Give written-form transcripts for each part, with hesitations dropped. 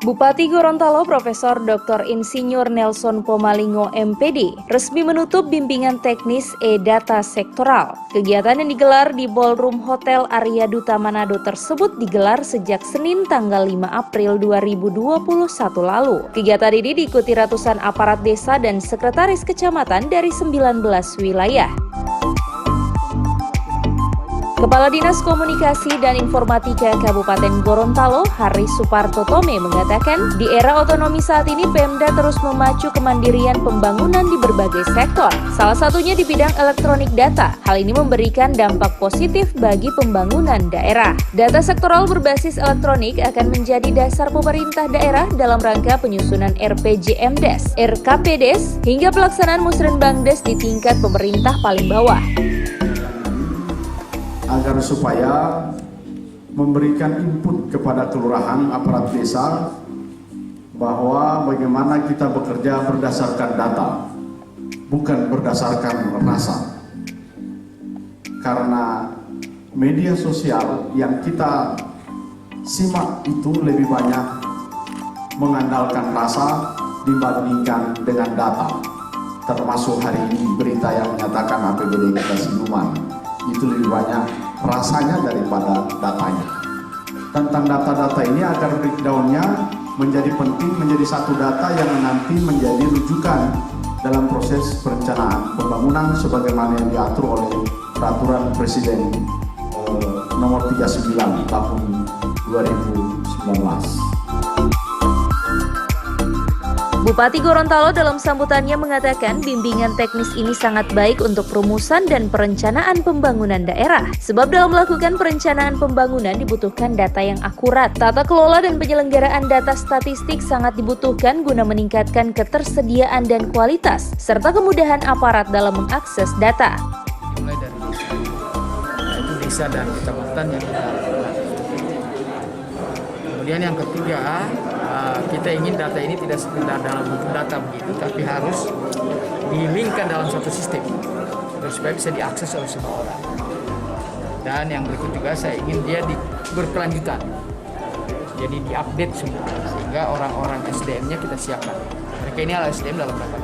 Bupati Gorontalo Profesor Dr. Insinyur Nelson Pomalingo MPD resmi menutup bimbingan teknis e-data sektoral. Kegiatan yang digelar di Ballroom Hotel Arya Duta Manado tersebut digelar sejak Senin tanggal 5 April 2021 lalu. Kegiatan ini diikuti ratusan aparat desa dan sekretaris kecamatan dari 19 wilayah. Kepala Dinas Komunikasi dan Informatika Kabupaten Gorontalo, Haris Suparto Tome mengatakan, di era otonomi saat ini Pemda terus memacu kemandirian pembangunan di berbagai sektor, salah satunya di bidang elektronik data. Hal ini memberikan dampak positif bagi pembangunan daerah. Data sektoral berbasis elektronik akan menjadi dasar pemerintah daerah dalam rangka penyusunan RPJMDes, RKPDes, hingga pelaksanaan Musrenbangdes di tingkat pemerintah paling bawah. Agar supaya memberikan input kepada kelurahan, aparat desa, bahwa bagaimana kita bekerja berdasarkan data, bukan berdasarkan rasa. Karena media sosial yang kita simak itu lebih banyak mengandalkan rasa dibandingkan dengan data. Termasuk hari ini berita yang menyatakan APBD kita siluman, itu lebih banyak rasanya daripada datanya. Tentang data-data ini agar breakdown-nya menjadi penting, menjadi satu data yang nanti menjadi rujukan dalam proses perencanaan pembangunan sebagaimana yang diatur oleh Peraturan Presiden nomor 39 tahun 2019. Bupati Gorontalo dalam sambutannya mengatakan bimbingan teknis ini sangat baik untuk perumusan dan perencanaan pembangunan daerah. Sebab dalam melakukan perencanaan pembangunan dibutuhkan data yang akurat. Tata kelola dan penyelenggaraan data statistik sangat dibutuhkan guna meningkatkan ketersediaan dan kualitas, serta kemudahan aparat dalam mengakses data. Mulai dari itu desa dan kecamatan yang kita lakukan. Kemudian yang ketiga, kita ingin data ini tidak sekedar dalam bentuk data begitu, tapi harus di-linkkan dalam suatu sistem supaya bisa diakses oleh semua orang. Dan yang berikut juga saya ingin dia berkelanjutan, jadi diupdate semua sehingga orang-orang SDM-nya kita siapkan. Mereka ini adalah SDM dalam data.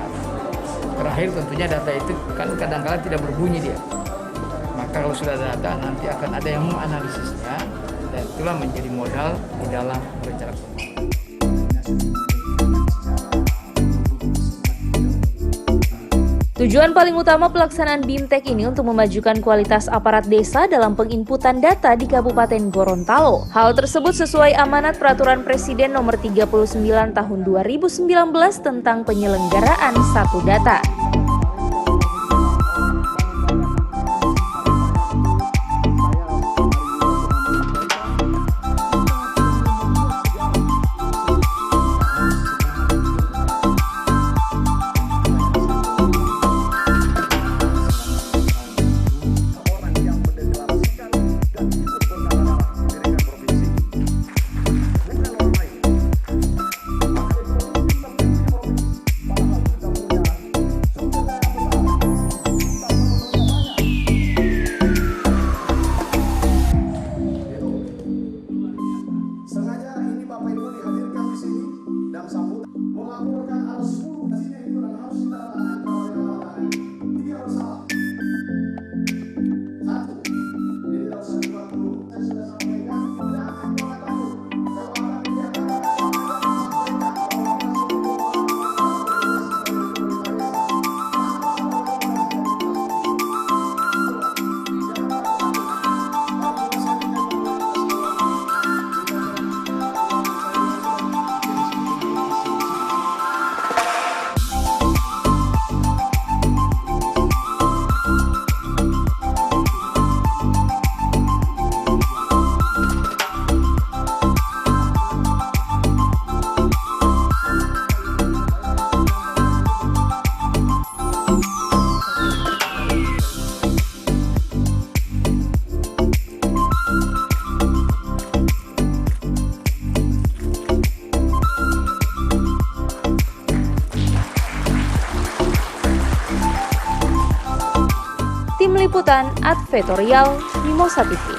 Terakhir tentunya data itu kan kadang-kadang tidak berbunyi dia. Maka kalau sudah ada data nanti akan ada yang menganalisisnya dan itulah menjadi modal di dalam rencana pembangunan. Tujuan paling utama pelaksanaan BIMTEK ini untuk memajukan kualitas aparat desa dalam penginputan data di Kabupaten Gorontalo. Hal tersebut sesuai amanat Peraturan Presiden nomor 39 tahun 2019 tentang penyelenggaraan satu data. Tim Liputan Advertorial Mimosa TV.